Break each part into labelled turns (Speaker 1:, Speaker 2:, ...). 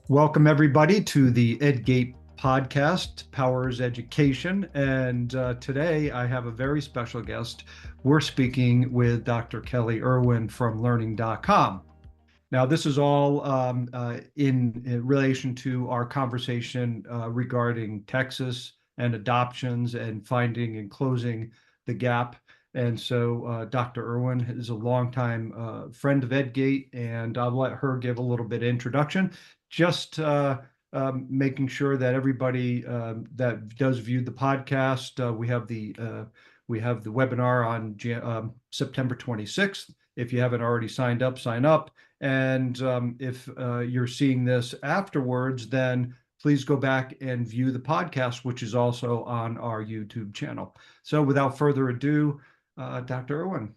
Speaker 1: Welcome, everybody, to the EdGate podcast, Powers Education. And today I have a very special guest. We're speaking with Dr. Kelli Erwin from learning.com. Now, this is all in relation to our conversation regarding Texas and adoptions and finding and closing the gap. And so Dr. Erwin is a longtime friend of EdGate, and I'll let her give a little bit of introduction, just making sure that everybody that does view the podcast, we have the webinar on September 26th. If you haven't already signed up, sign up. And if you're seeing this afterwards, then please go back and view the podcast, which is also on our YouTube channel. So without further ado, Dr. Erwin.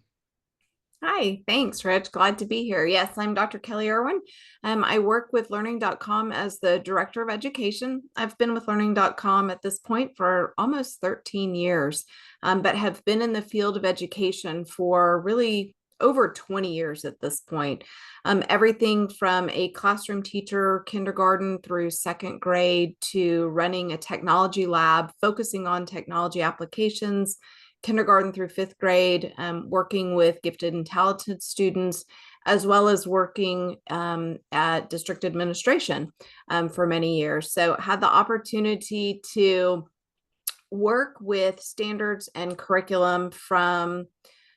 Speaker 2: Hi, thanks, Rich. Glad to be here. Yes, I'm Dr. Kelli Erwin. I work with learning.com as the Director of Education. I've been with learning.com at this point for almost 13 years, but have been in the field of education for really over 20 years at this point. Everything from a classroom teacher, kindergarten through second grade, to running a technology lab, focusing on technology applications, kindergarten through fifth grade, working with gifted and talented students, as well as working at district administration for many years. So had the opportunity to work with standards and curriculum from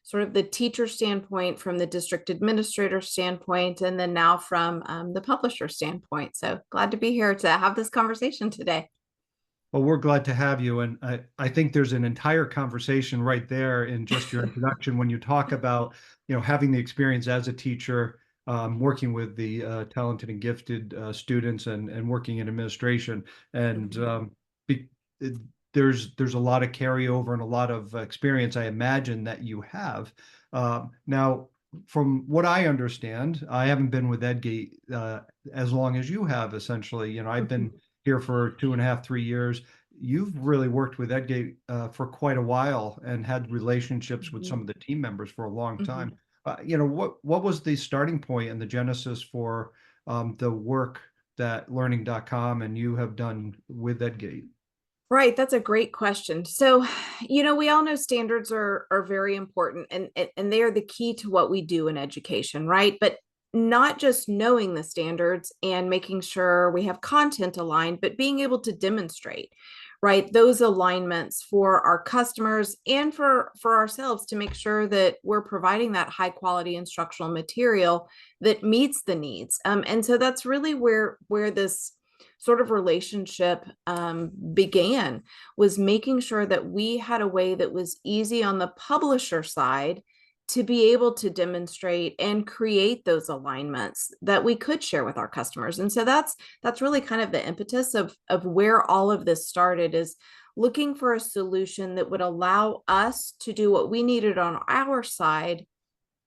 Speaker 2: sort of the teacher standpoint, from the district administrator standpoint, and then now from the publisher standpoint. So glad to be here to have this conversation today.
Speaker 1: Well, we're glad to have you. And I think there's an entire conversation right there in just your introduction when you talk about, having the experience as a teacher, working with the talented and gifted students and working in administration. And be, it, there's a lot of carryover and a lot of experience, I imagine, that you have. Now, from what I understand, I haven't been with EdGate as long as you have, essentially. I've been here for 2.5, 3 years. You've really worked with EdGate for quite a while and had relationships with some of the team members for a long time. What was the starting point and the genesis for the work that learning.com and you have done with EdGate?
Speaker 2: Right, that's a great question. So, we all know standards are very important and they are the key to what we do in education, right? But not just knowing the standards and making sure we have content aligned, but being able to demonstrate, right, those alignments for our customers and for ourselves to make sure that we're providing that high quality instructional material that meets the needs. And so that's really where this sort of relationship began, was making sure that we had a way that was easy on the publisher side to be able to demonstrate and create those alignments that we could share with our customers. And so that's really kind of the impetus of where all of this started, is looking for a solution that would allow us to do what we needed on our side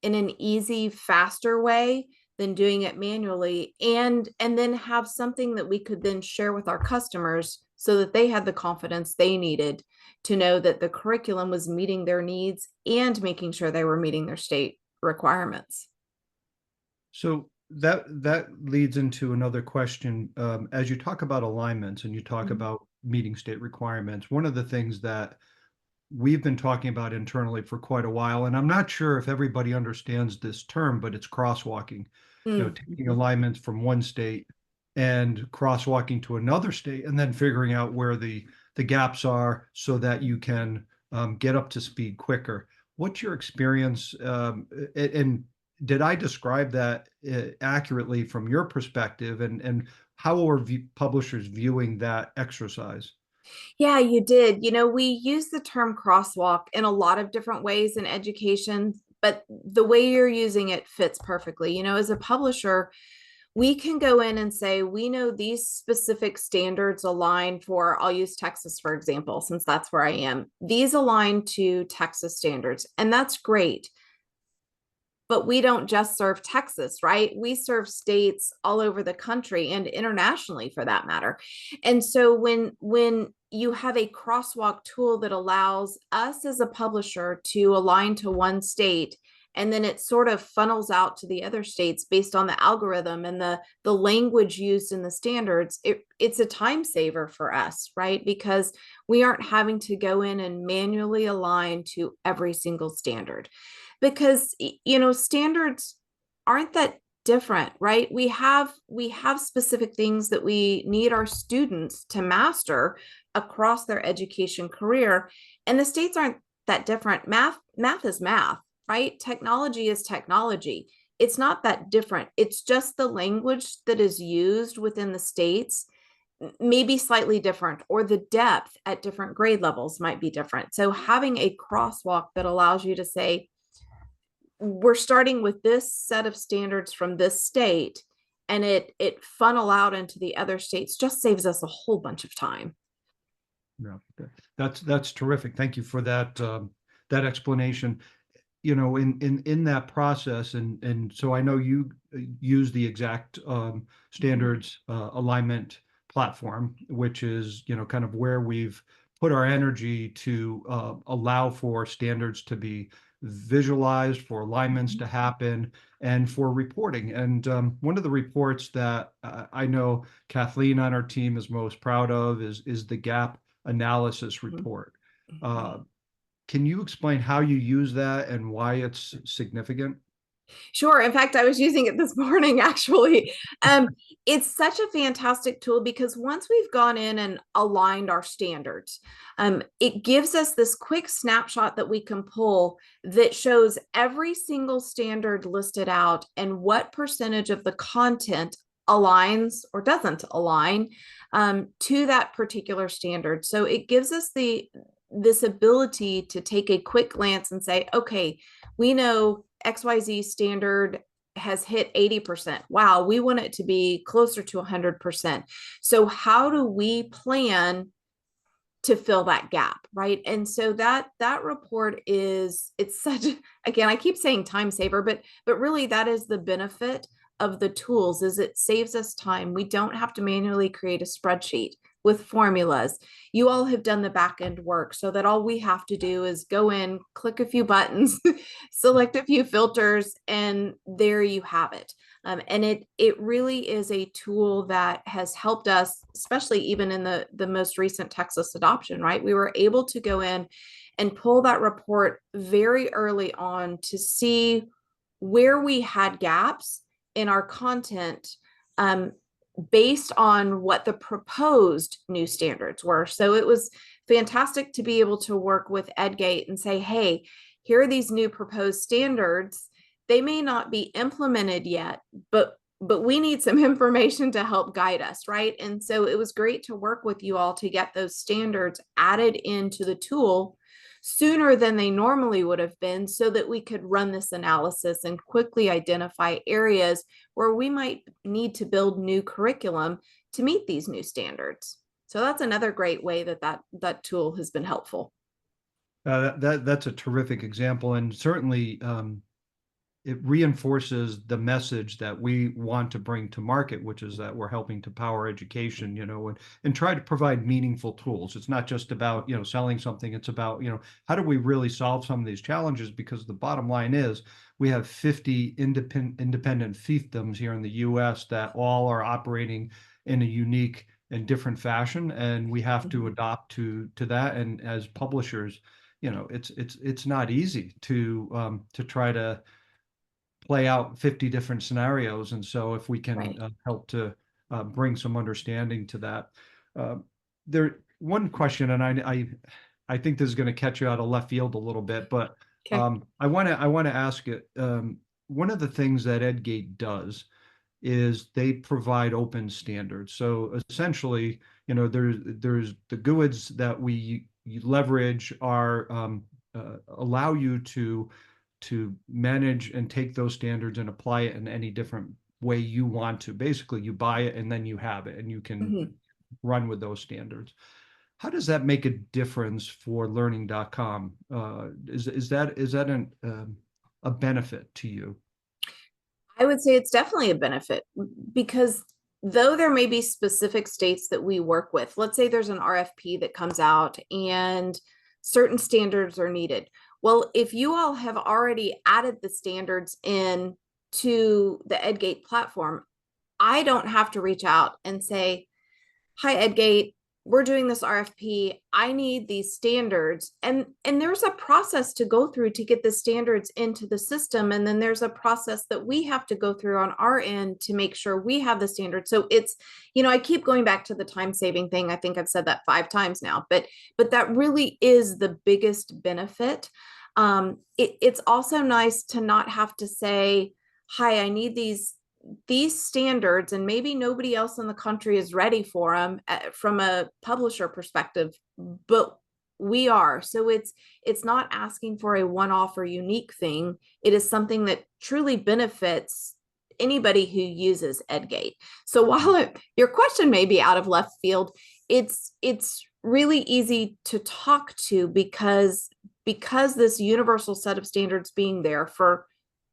Speaker 2: in an easy, faster way than doing it manually, and then have something that we could then share with our customers so that they had the confidence they needed to know that the curriculum was meeting their needs and making sure they were meeting their state requirements.
Speaker 1: So that leads into another question. As you talk about alignments and you talk about meeting state requirements, one of the things that we've been talking about internally for quite a while, and I'm not sure if everybody understands this term, but it's crosswalking. Taking alignments from one state and crosswalking to another state, and then figuring out where the gaps are so that you can get up to speed quicker. What's your experience? And did I describe that accurately from your perspective? And how are publishers viewing that exercise?
Speaker 2: Yeah, you did. We use the term crosswalk in a lot of different ways in education, but the way you're using it fits perfectly. As a publisher, we can go in and say, we know these specific standards align for, I'll use Texas, for example, since that's where I am. These align to Texas standards, and that's great. But we don't just serve Texas, right? We serve states all over the country and internationally, for that matter. And so when you have a crosswalk tool that allows us as a publisher to align to one state and then it sort of funnels out to the other states based on the algorithm and the language used in the standards. It's a time saver for us, right? Because we aren't having to go in and manually align to every single standard, because standards aren't that different, right? We have specific things that we need our students to master across their education career, and the states aren't that different. Math is math, right? Technology is technology. It's not that different. It's just the language that is used within the states may be slightly different, or the depth at different grade levels might be different. So having a crosswalk that allows you to say, we're starting with this set of standards from this state, and it funnel out into the other states, just saves us a whole bunch of time.
Speaker 1: Yeah, that's terrific. Thank you for that explanation. In that process, and so I know you use the exact standards alignment platform, which is kind of where we've put our energy to allow for standards to be visualized, for alignments to happen, and for reporting. And one of the reports that I know Kathleen on our team is most proud of is the gap analysis report. Can you explain how you use that and why it's significant?
Speaker 2: Sure. In fact, I was using it this morning, actually. It's such a fantastic tool because once we've gone in and aligned our standards, it gives us this quick snapshot that we can pull that shows every single standard listed out and what percentage of the content aligns or doesn't align to that particular standard. So it gives us this ability to take a quick glance and say, okay, we know XYZ standard has hit 80%. Wow, we want it to be closer to 100%. So how do we plan to fill that gap, right? And so that report it's such, again, I keep saying time saver, but really that is the benefit of the tools, is it saves us time. We don't have to manually create a spreadsheet with formulas. You all have done the back end work so that all we have to do is go in, click a few buttons, select a few filters, and there you have it. And it really is a tool that has helped us, especially even in the most recent Texas adoption, right? We were able to go in and pull that report very early on to see where we had gaps in our content, based on what the proposed new standards were. So it was fantastic to be able to work with EdGate and say, hey, here are these new proposed standards. They may not be implemented yet, but we need some information to help guide us, right? And so it was great to work with you all to get those standards added into the tool sooner than they normally would have been, so that we could run this analysis and quickly identify areas where we might need to build new curriculum to meet these new standards. So that's another great way that tool has been helpful.
Speaker 1: That's a terrific example, and certainly it reinforces the message that we want to bring to market, which is that we're helping to power education, and try to provide meaningful tools. It's not just about, selling something. It's about, how do we really solve some of these challenges? Because the bottom line is we have 50 independent fiefdoms here in the US that all are operating in a unique and different fashion, and we have to adopt to that. And as publishers, it's not easy to try to play out 50 different scenarios. And so if we can help to bring some understanding to that. One question, and I think this is going to catch you out of left field a little bit, but I want to ask it. One of the things that EdGate does is they provide open standards. So essentially, there's the GUIDs that we leverage are allow you to manage and take those standards and apply it in any different way you want to. Basically, you buy it and then you have it and you can run with those standards. How does that make a difference for learning.com? Is that a benefit to you?
Speaker 2: I would say it's definitely a benefit, because though there may be specific states that we work with, let's say there's an RFP that comes out and certain standards are needed. Well, if you all have already added the standards in to the EdGate platform, I don't have to reach out and say, hi, EdGate, we're doing this RFP. I need these standards. And there's a process to go through to get the standards into the system. And then there's a process that we have to go through on our end to make sure we have the standards. So it's, I keep going back to the time saving thing. I think I've said that 5 times now, but that really is the biggest benefit. It's also nice to not have to say, hi, I need these standards, and maybe nobody else in the country is ready for them from a publisher perspective, but we are. So it's not asking for a one-off or unique thing. It is something that truly benefits anybody who uses EdGate. So while your question may be out of left field, it's really easy to talk to because this universal set of standards being there for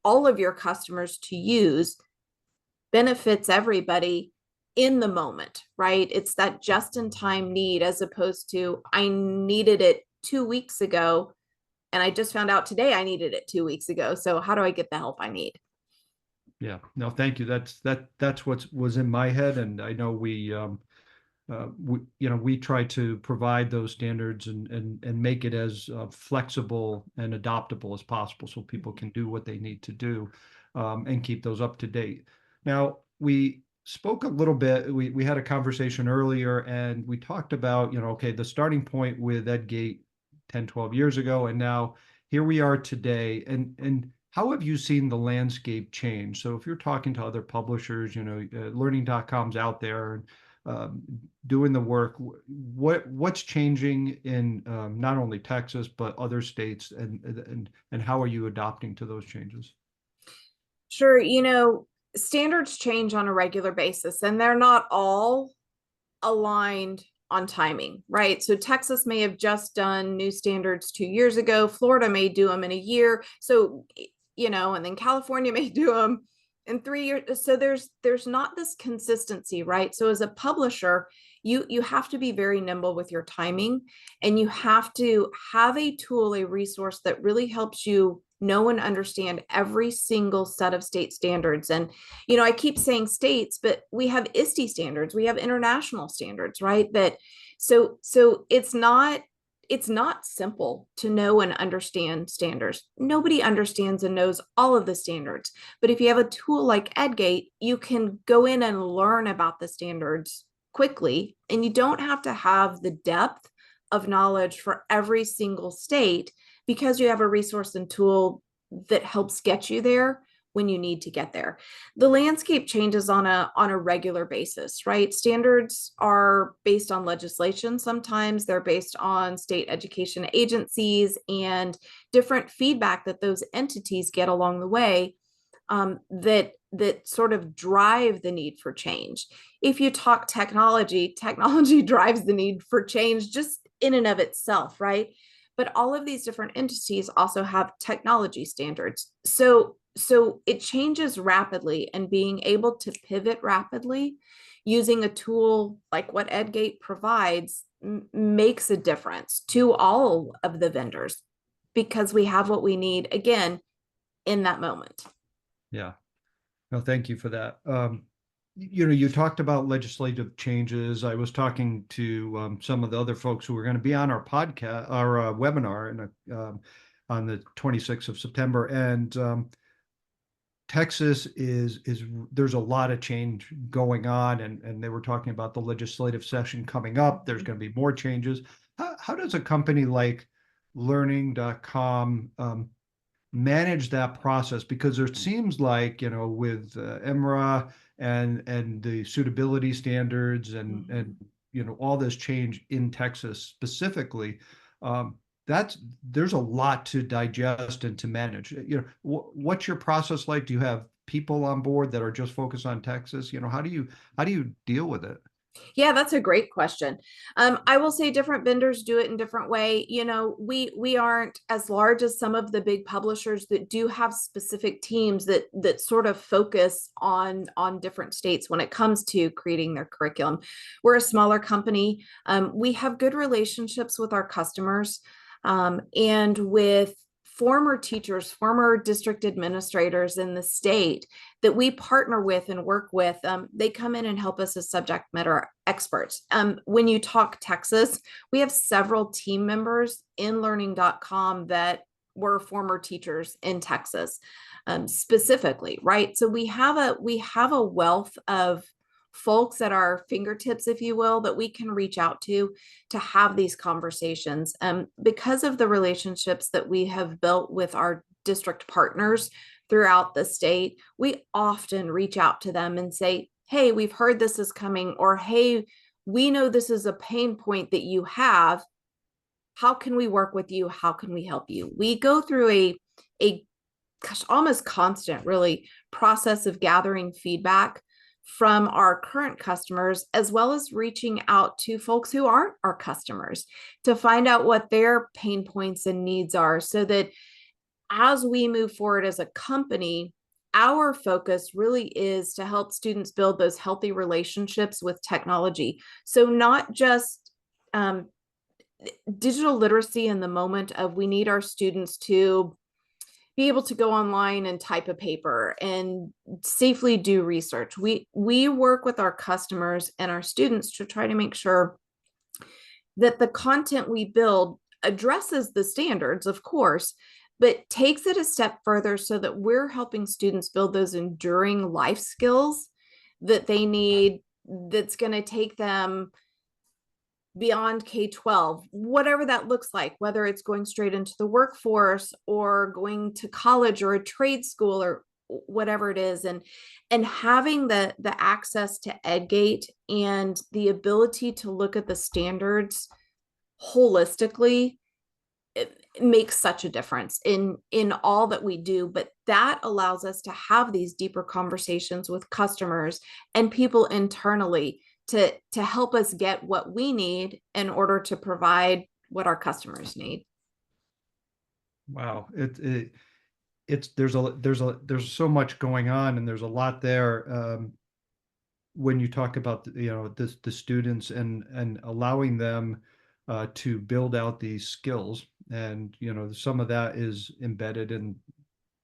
Speaker 2: all of your customers to use benefits everybody in the moment, right? It's that just-in-time need, as opposed to I needed it 2 weeks ago and I just found out today I needed it 2 weeks ago. So how do I get the help I need?
Speaker 1: Yeah, no, thank you. That's what was in my head, and I know we try to provide those standards and make it as flexible and adoptable as possible so people can do what they need to do, and keep those up to date. Now, we spoke a little bit, we had a conversation earlier, and we talked about, okay, the starting point with EdGate 10, 12 years ago, and now here we are today. And how have you seen the landscape change? So if you're talking to other publishers, learning.com's out there and doing the work, what's changing in not only Texas but other states, and how are you adopting to those changes?
Speaker 2: Sure. Standards change on a regular basis, and they're not all aligned on timing, right? So Texas may have just done new standards 2 years ago. Florida may do them in a year. So, and then California may do them in 3 years. So there's not this consistency, right? So as a publisher, you have to be very nimble with your timing, and you have to have a tool, a resource that really helps you know and understand every single set of state standards. And I keep saying states, but we have ISTE standards, we have international standards, right? So it's not simple to know and understand standards. Nobody understands and knows all of the standards, but if you have a tool like EdGate, you can go in and learn about the standards quickly, and you don't have to have the depth of knowledge for every single state, because you have a resource and tool that helps get you there when you need to get there. The landscape changes on a regular basis, right? Standards are based on legislation. Sometimes they're based on state education agencies and different feedback that those entities get along the way, that sort of drive the need for change. If you talk technology drives the need for change just in and of itself, right? But all of these different entities also have technology standards. So it changes rapidly, and being able to pivot rapidly using a tool like what EdGate provides makes a difference to all of the vendors, because we have what we need, again, in that moment.
Speaker 1: Yeah. No, thank you for that. You talked about legislative changes. I was talking to some of the other folks who were going to be on our podcast, our webinar, on the 26th of September, and Texas is there's a lot of change going on, and they were talking about the legislative session coming up. There's going to be more changes. How does a company like learning.com manage that process? Because it seems like, with IMRA and the suitability standards and all this change in Texas specifically, there's a lot to digest and to manage. What's your process like? Do you have people on board that are just focused on Texas? How do you deal with it?
Speaker 2: Yeah, that's a great question. I will say different vendors do it in different way. We aren't as large as some of the big publishers that do have specific teams that sort of focus on different states when it comes to creating their curriculum. We're a smaller company. We have good relationships with our customers, and with former teachers, former district administrators in the state that we partner with and work with. They come in and help us as subject matter experts. When you talk Texas, we have several team members in learning.com that were former teachers in Texas, specifically, right? So we have a wealth of folks at our fingertips, if you will, that we can reach out to have these conversations. Because of the relationships that we have built with our district partners throughout the state, we often reach out to them and say, hey, we've heard this is coming, or hey, we know this is a pain point that you have. How can we work with you? How can we help you? We go through a almost constant, really, process of gathering feedback from our current customers, as well as reaching out to folks who aren't our customers to find out what their pain points and needs are, so that as we move forward as a company, our focus really is to help students build those healthy relationships with technology. So not just digital literacy in the moment of we need our students to be able to go online and type a paper and safely do research. We work with our customers and our students to try to make sure that the content we build addresses the standards, of course, but takes it a step further so that we're helping students build those enduring life skills that they need, that's going to take them beyond K-12, whatever that looks like, whether it's going straight into the workforce or going to college or a trade school or whatever it is. And having the access to EdGate and the ability to look at the standards holistically, it makes such a difference in all that we do. But that allows us to have these deeper conversations with customers and people internally to help us get what we need in order to provide what our customers need.
Speaker 1: Wow, it's there's so much going on, and there's a lot there. When you talk about the students and allowing them to build out these skills, and some of that is embedded in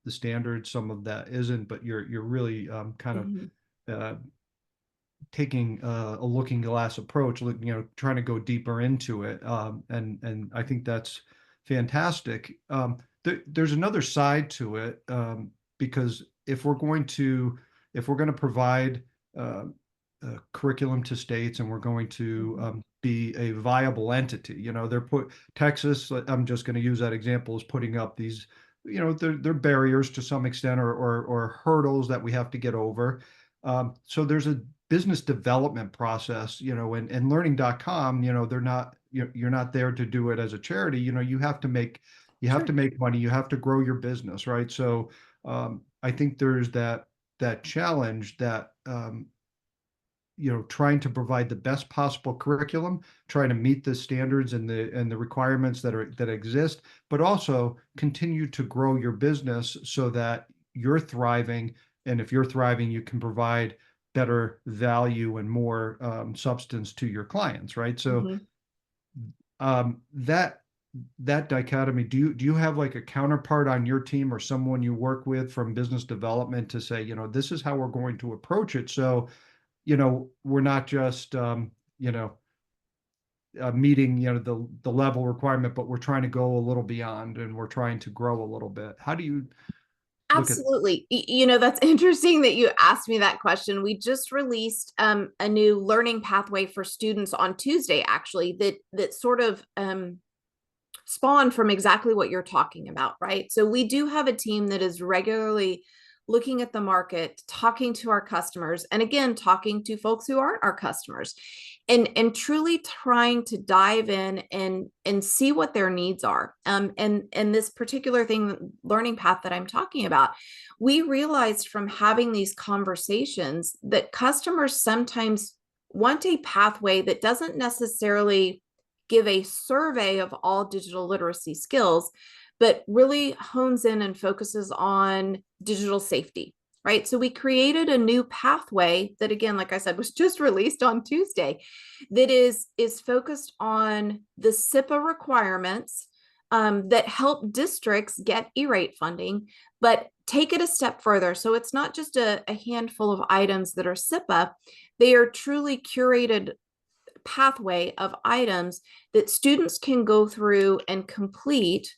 Speaker 1: the standards, some of that isn't, but you're really kind of
Speaker 2: Mm-hmm.
Speaker 1: taking a looking glass approach, trying to go deeper into it. And I think that's fantastic. There's another side to it, because if we're going to provide curriculum to states, and we're going to be a viable entity, Texas, I'm just going to use that example, is putting up these, they're barriers to some extent, or hurdles that we have to get over. So there's a business development process, and learning.com, they're not, you're not there to do it as a charity. You have to make
Speaker 2: Sure.
Speaker 1: money, you have to grow your business, right? So I think there's that challenge that trying to provide the best possible curriculum, trying to meet the standards and the requirements that exist, but also continue to grow your business so that you're thriving. And if you're thriving, you can provide better value and more substance to your clients, right? So
Speaker 2: Mm-hmm.
Speaker 1: That dichotomy, do you have like a counterpart on your team or someone you work with from business development to say, this is how we're going to approach it? So, we're not just, meeting, the level requirement, but we're trying to go a little beyond, and we're trying to grow a little bit. How do you look at?
Speaker 2: Absolutely. That's interesting that you asked me that question. We just released a new learning pathway for students on Tuesday, actually, that sort of spawned from exactly what you're talking about, right? So we do have a team that is regularly looking at the market, talking to our customers, and again, talking to folks who aren't our customers, and truly trying to dive in and see what their needs are. And this particular thing, learning path that I'm talking about, we realized from having these conversations that customers sometimes want a pathway that doesn't necessarily give a survey of all digital literacy skills, but really hones in and focuses on digital safety, right? So we created a new pathway that, again, like I said, was just released on Tuesday, that is focused on the CIPA requirements that help districts get E-rate funding, but take it a step further. So it's not just a handful of items that are CIPA, they are truly curated pathway of items that students can go through and complete.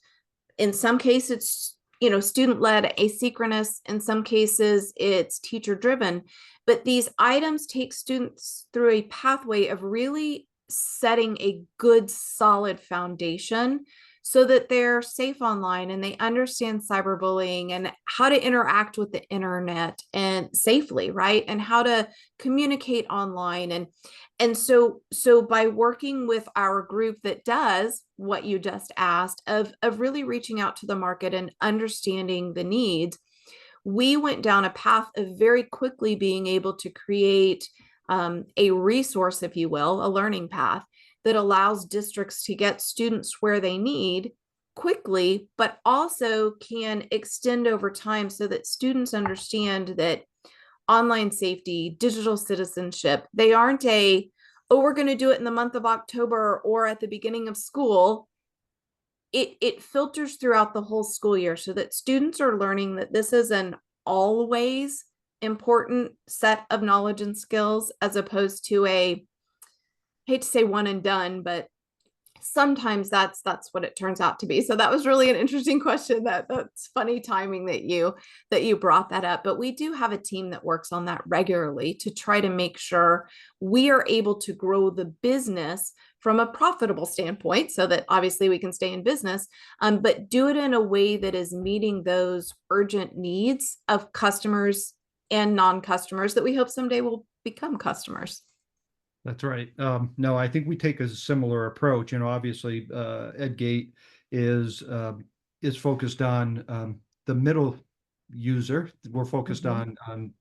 Speaker 2: In some cases, it's student-led, asynchronous. In some cases, it's teacher-driven. But these items take students through a pathway of really setting a good, solid foundation so that they're safe online and they understand cyberbullying and how to interact with the internet and safely, right? And how to communicate online. And so by working with our group that does what you just asked of really reaching out to the market and understanding the needs, we went down a path of very quickly being able to create a resource, if you will, a learning path that allows districts to get students where they need quickly, but also can extend over time so that students understand that online safety, digital citizenship, they aren't oh, we're going to do it in the month of October or at the beginning of school. It filters throughout the whole school year so that students are learning that this is an always important set of knowledge and skills, as opposed to I hate to say one and done, but sometimes that's what it turns out to be. So that was really an interesting question. That's funny timing that you brought that up. But we do have a team that works on that regularly to try to make sure we are able to grow the business from a profitable standpoint, so that obviously we can stay in business, but do it in a way that is meeting those urgent needs of customers and non-customers that we hope someday will become customers.
Speaker 1: That's right. No, I think we take a similar approach. Obviously, EdGate is focused on the middle user. We're focused on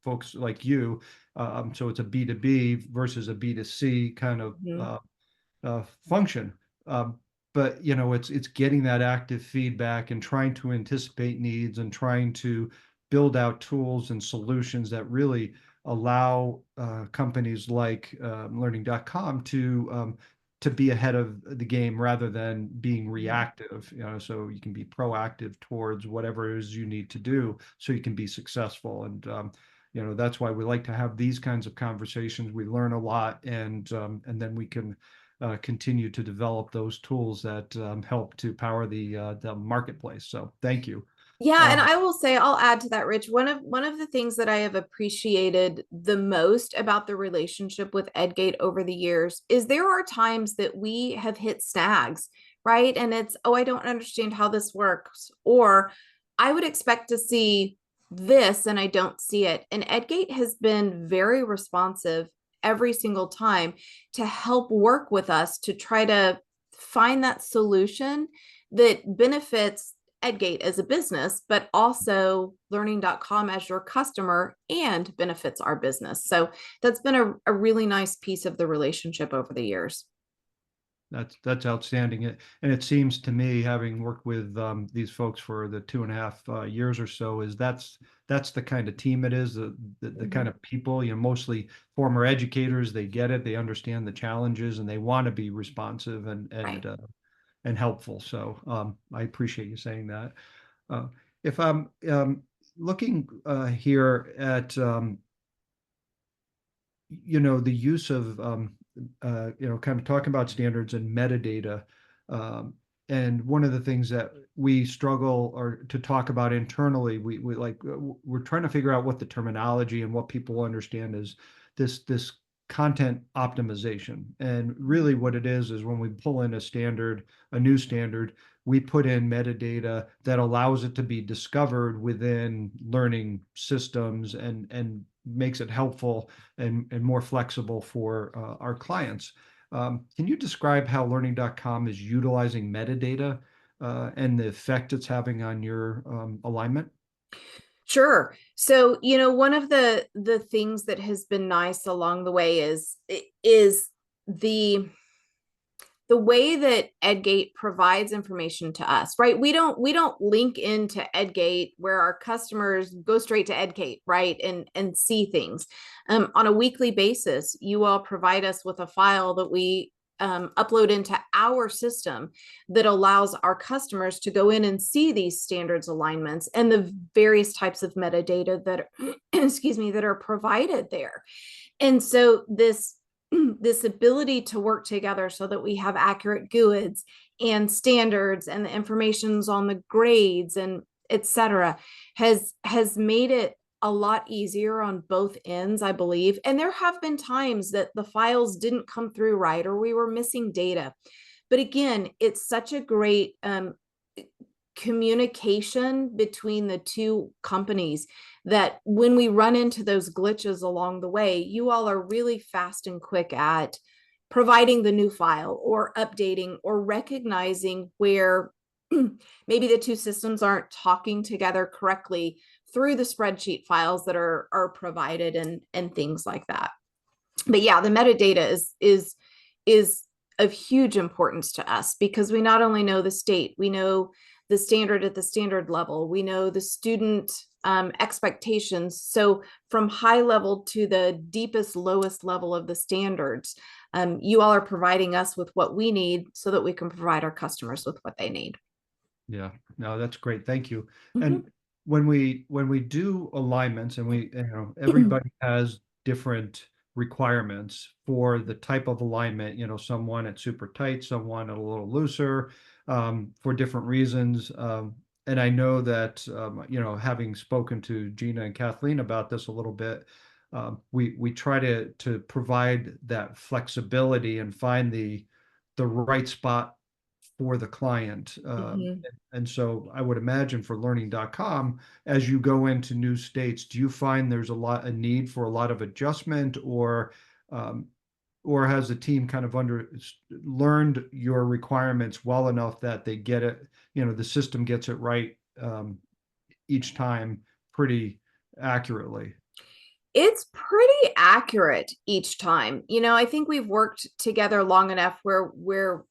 Speaker 1: folks like you. So it's a B2B versus a B2C kind of function. But it's getting that active feedback and trying to anticipate needs and trying to build out tools and solutions that really allow companies like learning.com to be ahead of the game rather than being reactive, so you can be proactive towards whatever it is you need to do so you can be successful. And that's why we like to have these kinds of conversations. We learn a lot, and then we can continue to develop those tools that help to power the marketplace. So thank you.
Speaker 2: Yeah, and I will say, I'll add to that, Rich. One of the things that I have appreciated the most about the relationship with EdGate over the years is there are times that we have hit snags, right? And it's, oh, I don't understand how this works, or I would expect to see this and I don't see it. And EdGate has been very responsive every single time to help work with us to try to find that solution that benefits EdGate as a business, but also learning.com as your customer and benefits our business. So that's been a really nice piece of the relationship over the years.
Speaker 1: That's outstanding. And it seems to me, having worked with these folks for the 2.5 years or so, is that's the kind of team it is, the kind of people, mostly former educators. They get it, they understand the challenges, and they want to be responsive and helpful. So I appreciate you saying that. If I'm looking here at the use of kind of talking about standards and metadata, and one of the things that we struggle or to talk about internally, we're trying to figure out what the terminology and what people understand is this content optimization. And really what it is when we pull in a new standard, we put in metadata that allows it to be discovered within learning systems and makes it helpful and more flexible for our clients. Can you describe how learning.com is utilizing metadata and the effect it's having on your alignment?
Speaker 2: Sure. So, one of the things that has been nice along the way is the way that EdGate provides information to us, right? We don't link into EdGate where our customers go straight to EdGate, right? And see things. On a weekly basis, you all provide us with a file that we upload into our system that allows our customers to go in and see these standards alignments and the various types of metadata that excuse me, that are provided there. And so this ability to work together so that we have accurate GUIDs and standards and the information's on the grades and etc. has made it a lot easier on both ends, I believe. And there have been times that the files didn't come through right, or we were missing data. But again, it's such a great communication between the two companies that when we run into those glitches along the way, you all are really fast and quick at providing the new file or updating or recognizing where maybe the two systems aren't talking together correctly through the spreadsheet files that are provided and things like that. But yeah, the metadata is of huge importance to us because we not only know the state, we know the standard at the standard level, we know the student expectations. So from high level to the deepest, lowest level of the standards, you all are providing us with what we need so that we can provide our customers with what they need.
Speaker 1: Yeah, no, that's great. Thank you.
Speaker 2: Mm-hmm.
Speaker 1: And when we do alignments, and everybody has different requirements for the type of alignment, some want it super tight, some want it a little looser, for different reasons. And I know that, having spoken to Gina and Kathleen about this a little bit, we try to provide that flexibility and find the right spot for the client.
Speaker 2: Mm-hmm.
Speaker 1: And so I would imagine for learning.com, as you go into new states, do you find there's a need for a lot of adjustment, or has the team kind of learned your requirements well enough that they get it, the system gets it right each time pretty accurately?
Speaker 2: It's pretty accurate each time. I think we've worked together long enough where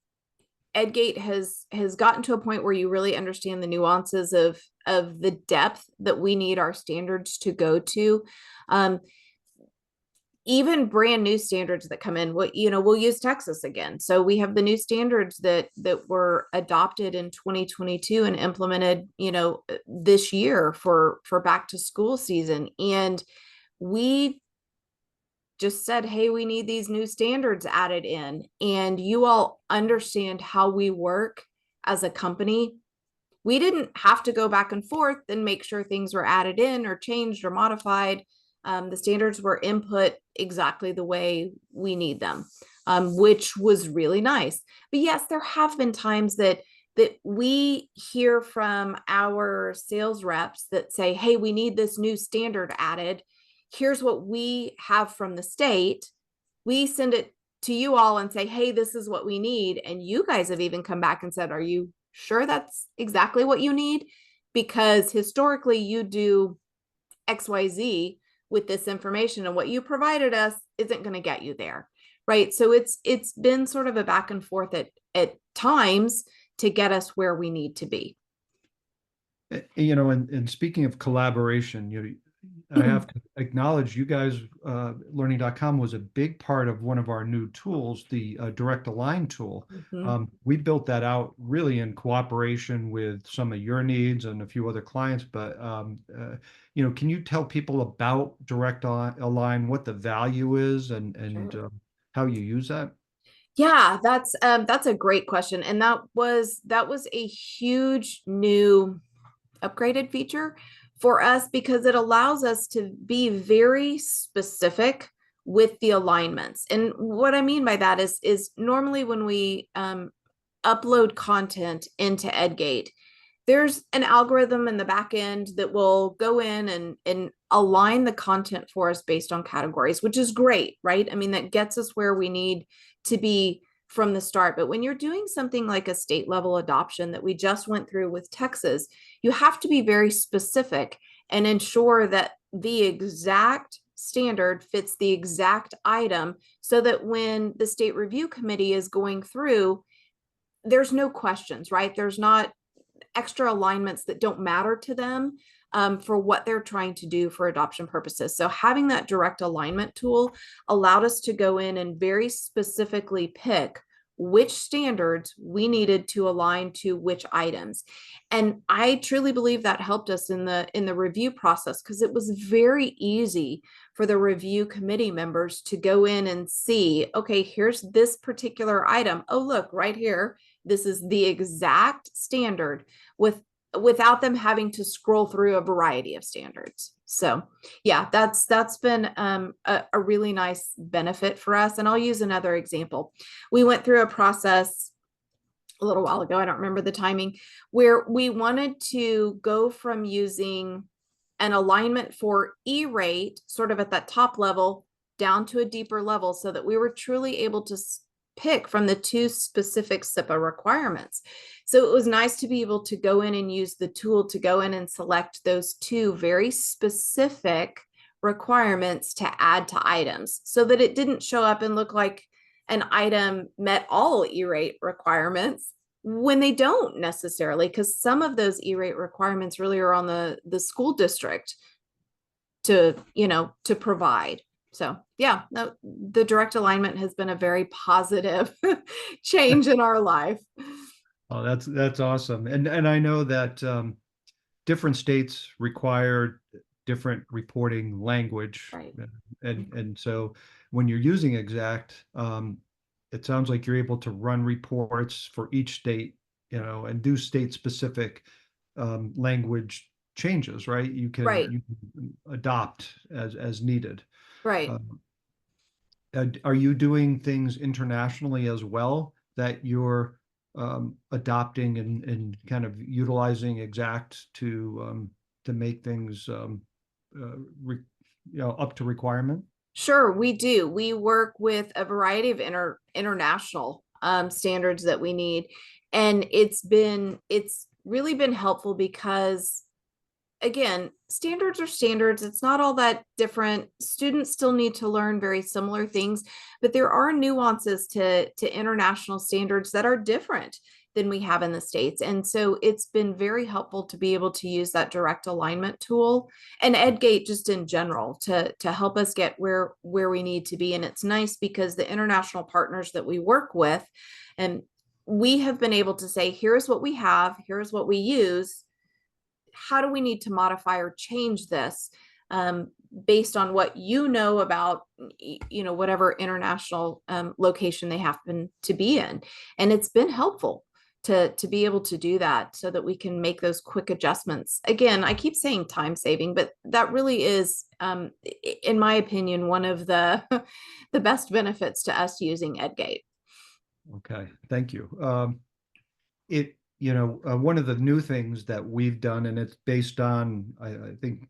Speaker 2: EdGate has gotten to a point where you really understand the nuances of the depth that we need our standards to go to. Even brand new standards that come in, we'll use Texas again. So we have the new standards that were adopted in 2022 and implemented, this year for back to school season. And we just said, hey, we need these new standards added in, and you all understand how we work as a company. We didn't have to go back and forth and make sure things were added in or changed or modified. The standards were input exactly the way we need them, which was really nice. But yes, there have been times that we hear from our sales reps that say, hey, we need this new standard added. Here's what we have from the state. We send it to you all and say, hey, this is what we need. And you guys have even come back and said, are you sure that's exactly what you need? Because historically you do XYZ with this information, and what you provided us isn't going to get you there. Right. So it's been sort of a back and forth at times to get us where we need to be.
Speaker 1: And speaking of collaboration, I have to acknowledge you guys, learning.com was a big part of one of our new tools, the direct align tool.
Speaker 2: Mm-hmm.
Speaker 1: We built that out really in cooperation with some of your needs and a few other clients. But, can you tell people about direct align, what the value is, and
Speaker 2: Sure.
Speaker 1: how you use that?
Speaker 2: Yeah, that's a great question. And that was a huge new upgraded feature for us because it allows us to be very specific with the alignments. And what I mean by that is normally when we upload content into EdGate, there's an algorithm in the back end that will go in and align the content for us based on categories, which is great, right? I mean, that gets us where we need to be from the start. But when you're doing something like a state level adoption that we just went through with Texas, you have to be very specific and ensure that the exact standard fits the exact item so that when the state review committee is going through, there's no questions, right? There's not extra alignments that don't matter to them for what they're trying to do for adoption purposes. So having that direct alignment tool allowed us to go in and very specifically pick which standards we needed to align to which items. And I truly believe that helped us in the review process, because it was very easy for the review committee members to go in and see, okay, here's this particular item. Oh, look, right here, this is the exact standard, without them having to scroll through a variety of standards. So yeah, that's been a really nice benefit for us. And I'll use another example. We went through a process a little while ago, I don't remember the timing, where we wanted to go from using an alignment for E-rate sort of at that top level down to a deeper level, so that we were truly able to pick from the two specific CIPA requirements. So it was nice to be able to go in and use the tool to go in and select those two very specific requirements to add to items, so that it didn't show up and look like an item met all E-rate requirements when they don't necessarily, because some of those E-rate requirements really are on the school district to provide. So yeah, no, the direct alignment has been a very positive change in our life.
Speaker 1: Oh, that's awesome. And I know that different states require different reporting language.
Speaker 2: Right.
Speaker 1: And so when you're using Exact, it sounds like you're able to run reports for each state, and do state specific language changes, right? You
Speaker 2: Right.
Speaker 1: can adopt as needed.
Speaker 2: Right.
Speaker 1: Um, are you doing things internationally as well that you're adopting and kind of utilizing Exact to make things up to requirement?
Speaker 2: Sure, we do. We work with a variety of international standards that we need, and it's really been helpful because, again, standards are standards. It's not all that different. Students still need to learn very similar things, but there are nuances to international standards that are different than we have in the States. And so it's been very helpful to be able to use that direct alignment tool and EdGate just in general to help us get where we need to be. And it's nice because the international partners that we work with, and we have been able to say, here's what we have, here's what we use. How do we need to modify or change this based on what about whatever international location they happen to be in? And it's been helpful to be able to do that so that we can make those quick adjustments. Again, I keep saying time saving, but that really is, in my opinion, one of the the best benefits to us using EdGate.
Speaker 1: Okay, thank you. One of the new things that we've done, and it's based on, I think,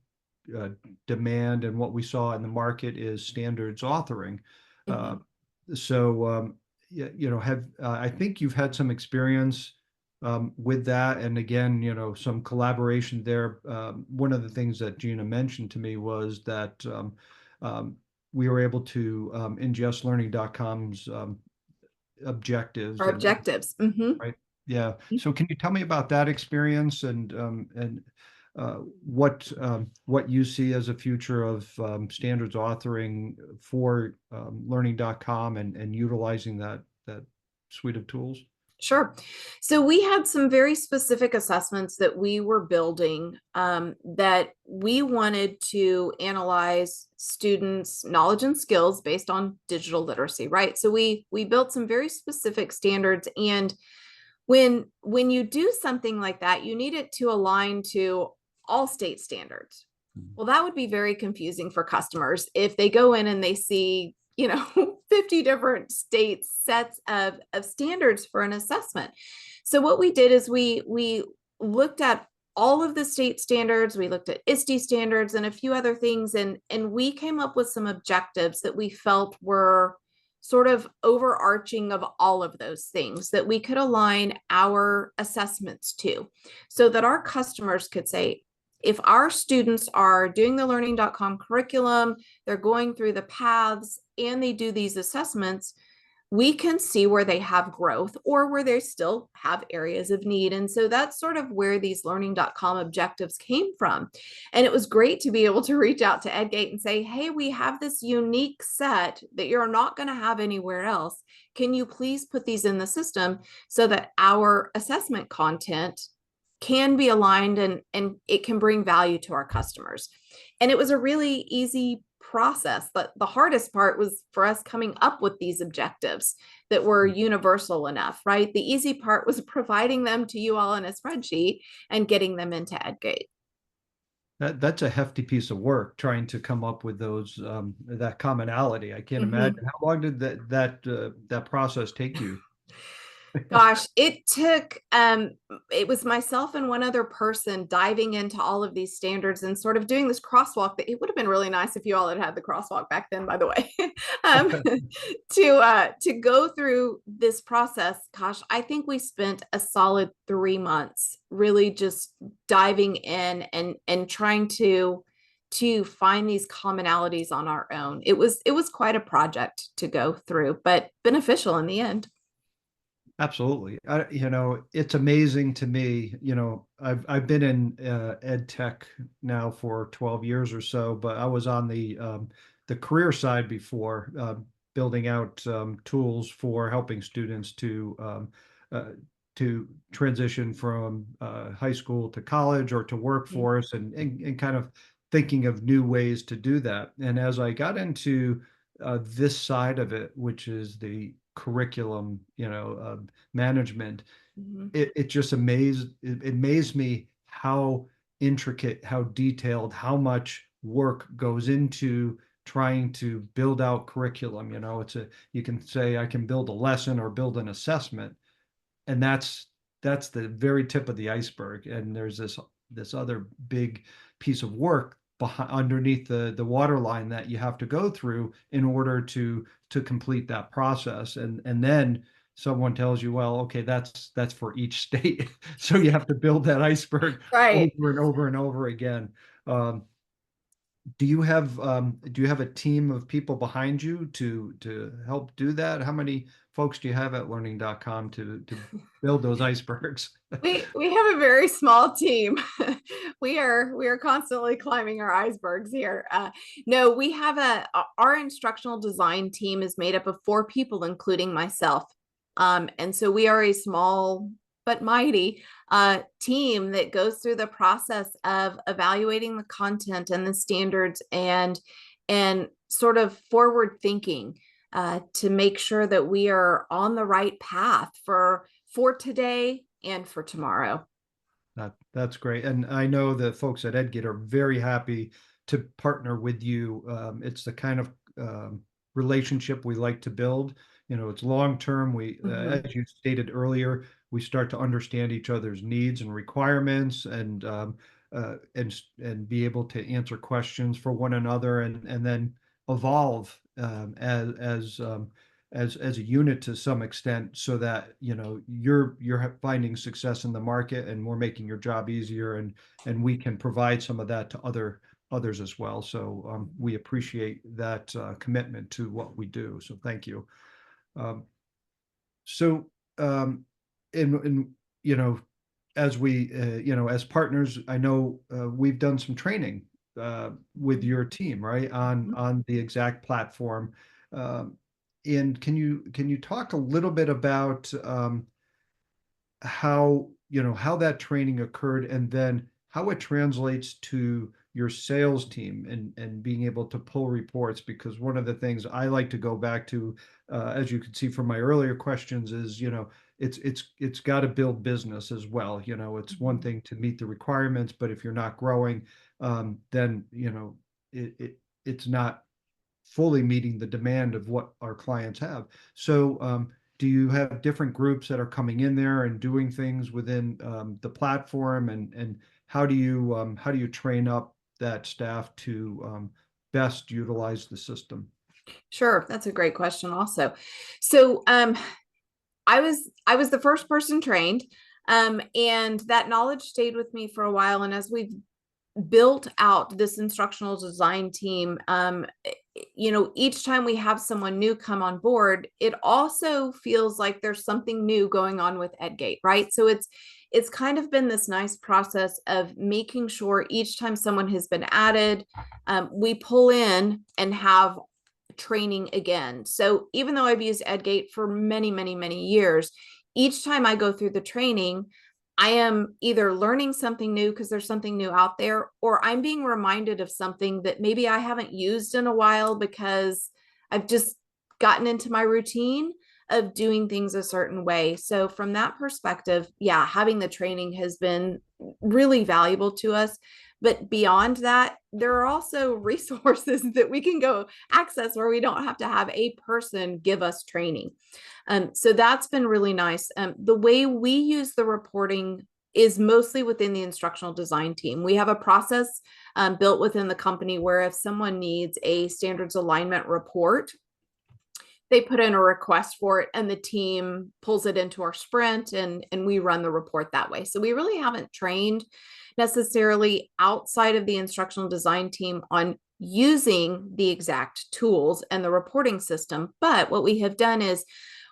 Speaker 1: demand and what we saw in the market, is standards authoring.
Speaker 2: Mhm.
Speaker 1: So, I think you've had some experience with that, and again, some collaboration there. One of the things that Gina mentioned to me was that we were able to ingest learning.com's objectives
Speaker 2: Our
Speaker 1: and
Speaker 2: objectives. Hmm.
Speaker 1: right. Yeah. So can you tell me about that experience and what you see as a future of standards authoring for learning.com and utilizing that suite of tools?
Speaker 2: Sure. So we had some very specific assessments that we were building that we wanted to analyze students' knowledge and skills based on digital literacy, right? So we built some very specific standards, and when you do something like that, you need it to align to all state standards. Well, that would be very confusing for customers if they go in and they see 50 different state sets of standards for an assessment. So what we did is we looked at all of the state standards, we looked at ISTE standards and a few other things, and we came up with some objectives that we felt were sort of overarching of all of those things that we could align our assessments to, so that our customers could say, if our students are doing the learning.com curriculum, they're going through the paths and they do these assessments, we can see where they have growth or where they still have areas of need. And so that's sort of where these learning.com objectives came from. And it was great to be able to reach out to EdGate and say, hey, we have this unique set that you're not going to have anywhere else. Can you please put these in the system so that our assessment content can be aligned and it can bring value to our customers? And it was a really easy process, but the hardest part was for us coming up with these objectives that were universal enough, right? The easy part was providing them to you all in a spreadsheet and getting them into EdGate.
Speaker 1: That's a hefty piece of work trying to come up with those that commonality. I can't
Speaker 2: Mhm.
Speaker 1: imagine. How long did that process take you?
Speaker 2: Gosh, it took it was myself and one other person diving into all of these standards and sort of doing this crosswalk. That it would have been really nice if you all had had the crosswalk back then, by the way. um, to go through this process. Gosh, I think we spent a solid 3 months really just diving in and trying to find these commonalities on our own. It was quite a project to go through, but beneficial in the end.
Speaker 1: Absolutely. It's amazing to me. I've been in ed tech now for 12 years or so, but I was on the career side before, building out tools for helping students uh, to transition from high school to college or to workforce, and kind of thinking of new ways to do that. And as I got into this side of it, which is the curriculum, management,
Speaker 2: Mhm.
Speaker 1: it just amazed me how intricate, how detailed, how much work goes into trying to build out curriculum. You can say I can build a lesson or build an assessment, and that's the very tip of the iceberg. And there's this other big piece of work behind underneath the waterline that you have to go through in order to complete that process. And then someone tells you, well, okay, that's for each state. So you have to build that iceberg
Speaker 2: Right.
Speaker 1: over and over and over again. Um, do you have a team of people behind you to help do that? How many folks do you have at learning.com to build those icebergs?
Speaker 2: We have a very small team. We are constantly climbing our icebergs here. No, we have our instructional design team is made up of 4 people, including myself. And so we are a small but mighty team that goes through the process of evaluating the content and the standards and sort of forward thinking to make sure that we are on the right path for today and for tomorrow.
Speaker 1: That's great. And I know the folks at EdGate are very happy to partner with you. It's the kind of relationship we like to build. It's long term.
Speaker 2: Mhm.
Speaker 1: As you stated earlier, we start to understand each other's needs and requirements, and be able to answer questions for one another, and then evolve as a unit to some extent, so that you're finding success in the market, and we're making your job easier, and we can provide some of that to others as well. So we appreciate that commitment to what we do. So thank you. Um, so in you know as we as partners, I know we've done some training with your team, right, on the exact platform. Um, and can you talk a little bit about how that training occurred, and then how it translates to your sales team, and being able to pull reports? Because one of the things I like to go back to, as you can see from my earlier questions, is it's got to build business as well. It's one
Speaker 2: Mhm.
Speaker 1: thing to meet the requirements, but if you're not growing, then it's not fully meeting the demand of what our clients have. So, do you have different groups that are coming in there and doing things within the platform, and how do you train up that staff to best utilize the system?
Speaker 2: Sure, that's a great question also. So I was the first person trained, and that knowledge stayed with me for a while. And as we've built out this instructional design team, each time we have someone new come on board, it also feels like there's something new going on with EdGate, right? So it's kind of been this nice process of making sure each time someone has been added, we pull in and have training again. So even though I've used EdGate for many, many, many years, each time I go through the training, I am either learning something new because there's something new out there, or I'm being reminded of something that maybe I haven't used in a while because I've just gotten into my routine of doing things a certain way. So from that perspective, yeah, having the training has been really valuable to us. But beyond that, there are also resources that we can go access where we don't have to have a person give us training. So that's been really nice. The way we use the reporting is mostly within the instructional design team. We have a process built within the company where if someone needs a standards alignment report, they put in a request for it and the team pulls it into our sprint and we run the report that way. So we really haven't trained necessarily outside of the instructional design team on using the exact tools and the reporting system. But what we have done is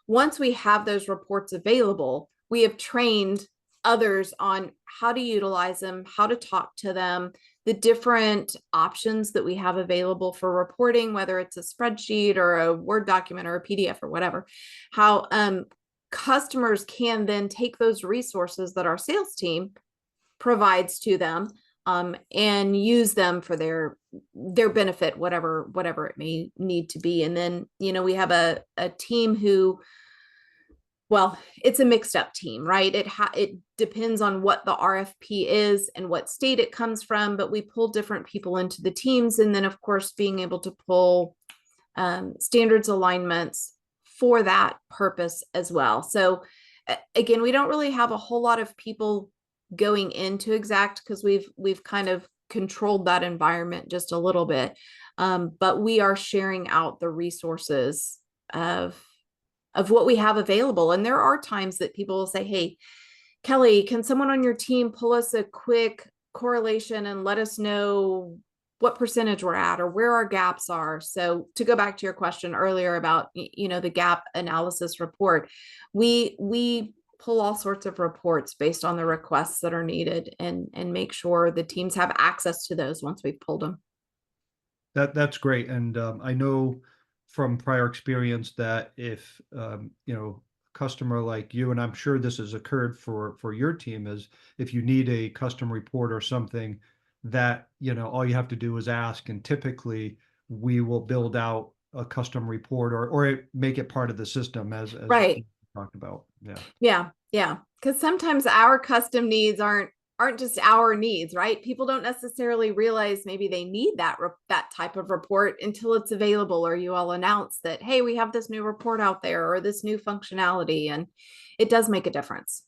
Speaker 2: once we have those reports available, we have trained others on how to utilize them, how to talk to them, the different options that we have available for reporting, whether it's a spreadsheet or a Word document or a PDF or whatever, how customers can then take those resources that our sales team provides to them and use them for their benefit, whatever it may need to be. And then, we have a team who, well, it's a mixed up team, right? It depends on what the RFP is and what state it comes from, but we pull different people into the teams. And then, of course, being able to pull standards alignments for that purpose as well. So again, we don't really have a whole lot of people going into Exact because we've kind of controlled that environment just a little bit. But we are sharing out the resources of what we have available. And there are times that people will say, hey, Kelli, can someone on your team pull us a quick correlation and let us know what percentage we're at or where our gaps are? So to go back to your question earlier about, the gap analysis report, we pull all sorts of reports based on the requests that are needed and make sure the teams have access to those once we've pulled them.
Speaker 1: That's great. And I know from prior experience that if customer like you, and I'm sure this has occurred for your team, is if you need a custom report or something that all you have to do is ask, and typically we will build out a custom report or make it part of the system as
Speaker 2: Right.
Speaker 1: you talked about.
Speaker 2: Yeah. Because sometimes our custom needs aren't just our needs, right? People don't necessarily realize maybe they need that type of report until it's available, or you all announce that, hey, we have this new report out there or this new functionality, and it does make a difference.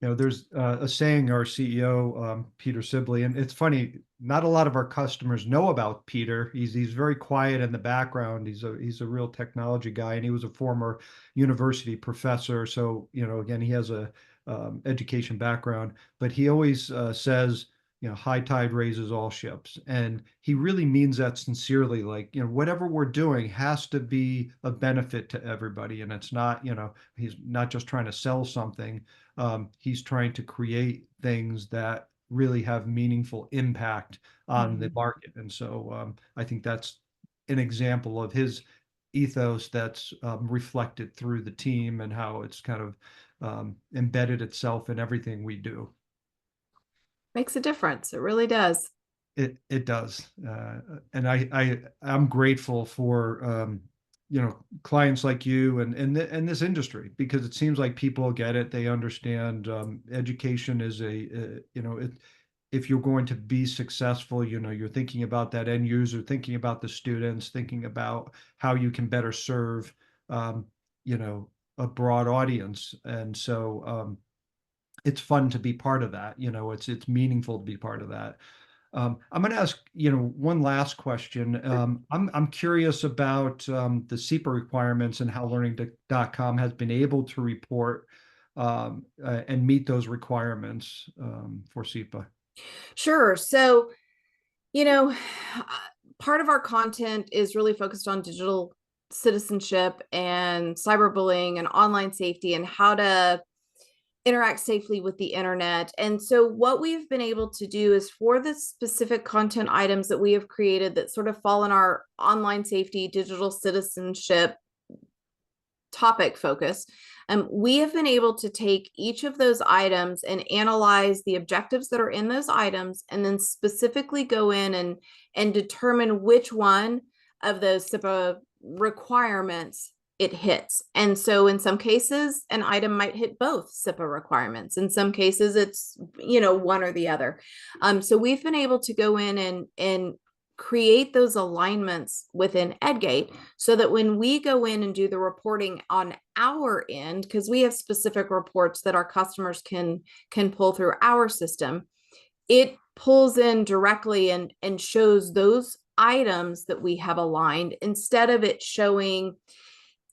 Speaker 1: There's a saying our CEO, Peter Sibley, and it's funny, not a lot of our customers know about Peter. He's very quiet in the background. He's a real technology guy, and he was a former university professor. So, again, he has a education background, but he always says, high tide raises all ships. And he really means that sincerely. Like, whatever we're doing has to be a benefit to everybody. And it's not, he's not just trying to sell something. He's trying to create things that really have meaningful impact on the market. And so I think that's an example of his ethos that's reflected through the team and how it's kind of embedded itself in everything we do.
Speaker 2: Makes a difference. It really does.
Speaker 1: It does, and I'm grateful for clients like you and this industry, because it seems like people get it, they understand. Education is if you're going to be successful, you're thinking about that end user, thinking about the students, thinking about how you can better serve you know a broad audience, and so it's fun to be part of that. It's meaningful to be part of that. I'm going to ask, one last question. I'm curious about the CIPA requirements and how learning.com has been able to report and meet those requirements for CIPA.
Speaker 2: Sure. So, you know, part of our content is really focused on digital citizenship and cyberbullying and online safety and how to interact safely with the internet. And so what we've been able to do is for the specific content items that we have created that sort of fall in our online safety, digital citizenship topic focus, we have been able to take each of those items and analyze the objectives that are in those items, and then specifically go in and determine which one of those CIPA requirements it hits. And so in some cases, an item might hit both CIPA requirements. In some cases, it's, one or the other. So we've been able to go in and create those alignments within EdGate so that when we go in and do the reporting on our end, because we have specific reports that our customers can pull through our system, it pulls in directly and shows those items that we have aligned, instead of it showing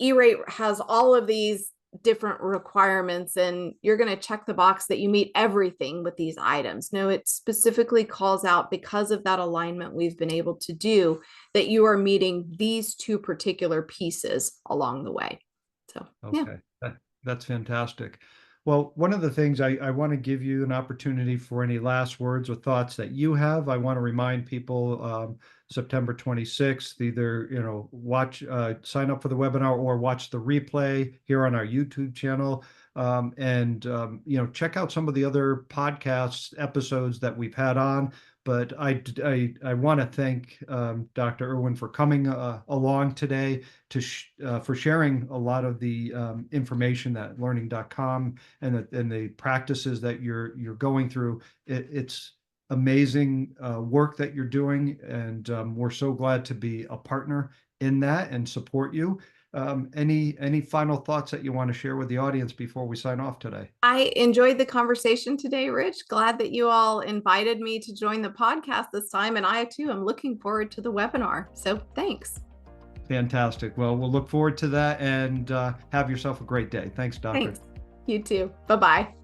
Speaker 2: E-rate has all of these different requirements and you're going to check the box that you meet everything with these items. No, it specifically calls out, because of that alignment we've been able to do, that you are meeting these two particular pieces along the way. So,
Speaker 1: okay, that's fantastic. Well, one of the things I want to give you an opportunity for any last words or thoughts that you have. I want to remind people September 26th, either, sign up for the webinar or watch the replay here on our YouTube channel. And check out some of the other podcast episodes that we've had on. But I want to thank Dr. Erwin for coming along today for sharing a lot of the information that learning.com and the practices that you're going through. It's amazing work that you're doing, and we're so glad to be a partner in that and support you. Any final thoughts that you want to share with the audience before we sign off today?
Speaker 2: I enjoyed the conversation today, Rich. Glad that you all invited me to join the podcast this time. And I too am looking forward to the webinar. So thanks.
Speaker 1: Fantastic. Well, we'll look forward to that, and have yourself a great day. Thanks, Doctor.
Speaker 2: Thanks. You too. Bye-bye.